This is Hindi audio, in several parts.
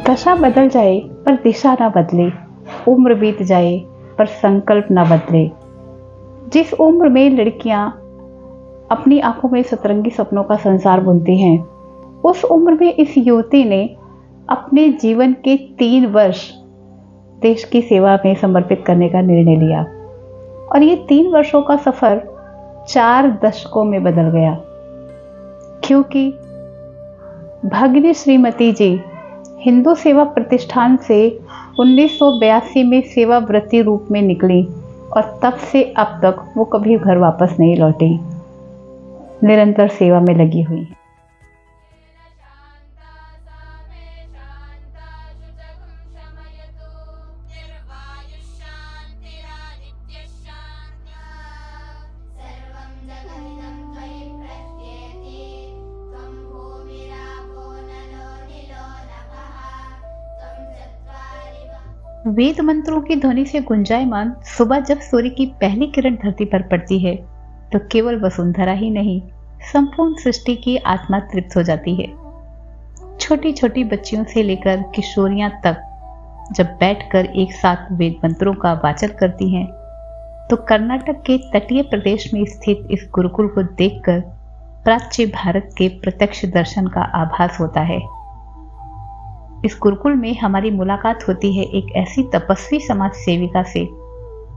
दशा बदल जाए पर दिशा ना बदले, उम्र बीत जाए पर संकल्प ना बदले। जिस उम्र में लड़कियां अपनी आंखों में सतरंगी सपनों का संसार बुनती हैं, उस उम्र में इस युवती ने अपने जीवन के 3 वर्ष देश की सेवा में समर्पित करने का निर्णय लिया और ये 3 वर्षों का सफर 4 दशकों में बदल गया, क्योंकि भगिनी श्रीमती जी हिंदू सेवा प्रतिष्ठान से 1982 में सेवाव्रती रूप में निकली और तब से अब तक वो कभी घर वापस नहीं लौटी, निरंतर सेवा में लगी हुई हैं। वेद मंत्रों की ध्वनि से गुंजायमान सुबह जब सूर्य की पहली किरण धरती पर पड़ती है तो केवल वसुंधरा ही नहीं, संपूर्ण सृष्टि की आत्मा तृप्त हो जाती है। छोटी छोटी बच्चियों से लेकर किशोरियां तक जब बैठकर एक साथ वेद मंत्रों का वाचन करती हैं तो कर्नाटक के तटीय प्रदेश में स्थित इस गुरुकुल को देखकर प्राच्य भारत के प्रत्यक्ष दर्शन का आभास होता है। इस गुरुकुल में हमारी मुलाकात होती है एक ऐसी तपस्वी समाज सेविका से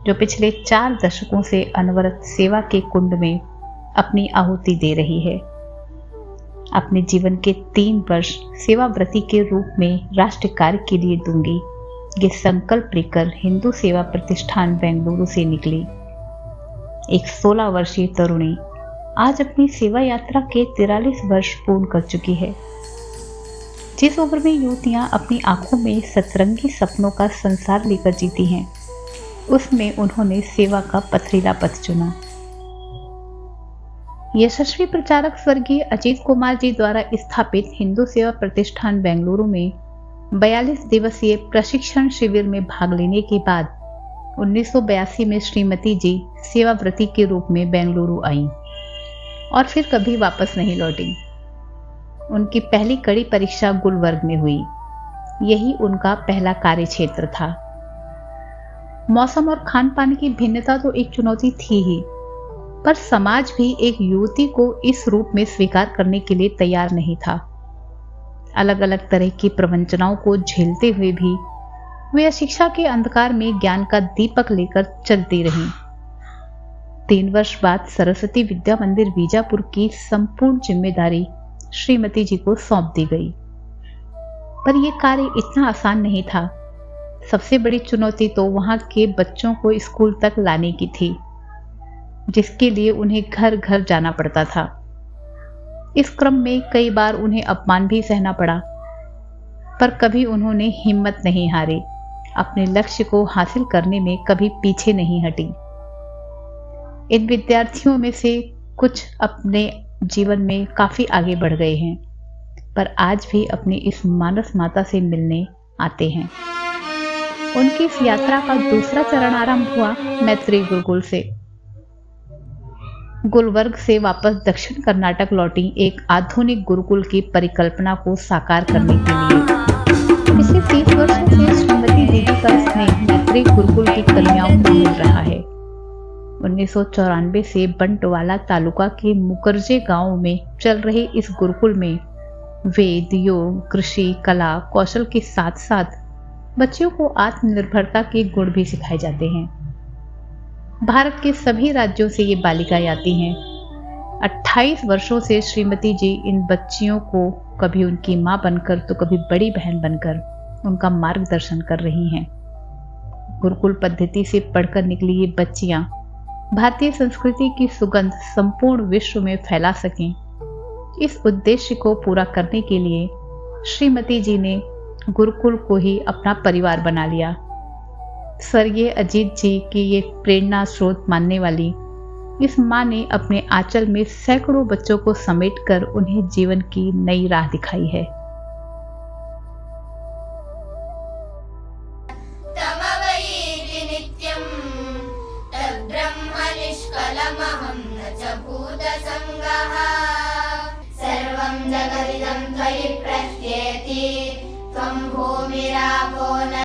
जो पिछले 4 दशकों से अनवरत सेवा के कुंड में अपनी आहुति दे रही है। अपने जीवन के 3 वर्ष सेवाव्रती के रूप में राष्ट्र कार्य के लिए दूंगी, ये संकल्प लेकर हिंदू सेवा प्रतिष्ठान बेंगलुरु से निकली एक 16 वर्षीय तरुणी आज अपनी सेवा यात्रा के 43 वर्ष पूर्ण कर चुकी है। जिस उम्र में युवतियां अपनी आंखों में सतरंगी सपनों का संसार लेकर जीती हैं, उसमें उन्होंने सेवा का पथरीला पथ चुना। यशस्वी प्रचारक स्वर्गीय अजीत कुमार जी द्वारा स्थापित हिंदू सेवा प्रतिष्ठान बेंगलुरु में 42 दिवसीय प्रशिक्षण शिविर में भाग लेने के बाद 1982 में श्रीमती जी सेवाव्रती के रूप में बेंगलुरु आईं और फिर कभी वापस नहीं लौटी। उनकी पहली कड़ी परीक्षा गुलबर्ग में हुई। यही उनका पहला कार्य क्षेत्र था। मौसम और खान पान की भिन्नता तो एक चुनौती थी ही, पर समाज भी एक युवती को इस रूप में स्वीकार करने के लिए तैयार नहीं था। अलग अलग तरह की प्रवंचनाओं को झेलते हुए भी वे अशिक्षा के अंधकार में ज्ञान का दीपक लेकर चलती रहीं। 3 वर्ष बाद सरस्वती विद्या मंदिर बीजापुर की संपूर्ण जिम्मेदारी श्रीमती जी को सौंप दी गई, पर यह कार्य इतना आसान नहीं था। सबसे बड़ी चुनौती तो वहां के बच्चों को स्कूल तक लाने की थी, जिसके लिए उन्हें घर घर जाना पड़ता था। इस क्रम में कई बार उन्हें अपमान भी सहना पड़ा, पर कभी उन्होंने हिम्मत नहीं हारी। अपने लक्ष्य को हासिल करने में कभी पीछे नहीं हटी। इन विद्यार्थियों में से कुछ अपने जीवन में काफी आगे बढ़ गए हैं, पर आज भी अपनी इस मानस माता से मिलने आते हैं। उनकी इस यात्रा का दूसरा चरण आरंभ हुआ मैत्री गुरुकुल से। गुलबर्ग से वापस दक्षिण कर्नाटक लौटी एक आधुनिक गुरुकुल की परिकल्पना को साकार करने के लिए पिछले 30 वर्षों से श्रीमती दीदी का स्नेह मैत्री गुरुकुल की कन्याओं को मिल रहा है। 1994 से बंटवाला तालुका के मुकरजे गांव में चल रहे इस गुरुकुल में वेद, योग, कृषि, कला, कौशल के साथ साथ बच्चों को आत्मनिर्भरता के गुण भी सिखाए जाते हैं। भारत के सभी राज्यों से ये बालिकाएं आती हैं। 28 वर्षों से श्रीमती जी इन बच्चियों को कभी उनकी मां बनकर तो कभी बड़ी बहन बनकर उनका मार्गदर्शन कर रही हैं। गुरुकुल पद्धति से पढ़कर निकली ये बच्चियां भारतीय संस्कृति की सुगंध संपूर्ण विश्व में फैला सकें, इस उद्देश्य को पूरा करने के लिए श्रीमती जी ने गुरुकुल को ही अपना परिवार बना लिया। स्वर्गीय अजीत जी की ये प्रेरणा स्रोत मानने वाली इस मां ने अपने आंचल में सैकड़ों बच्चों को समेटकर उन्हें जीवन की नई राह दिखाई है। सर्वं जगदिदं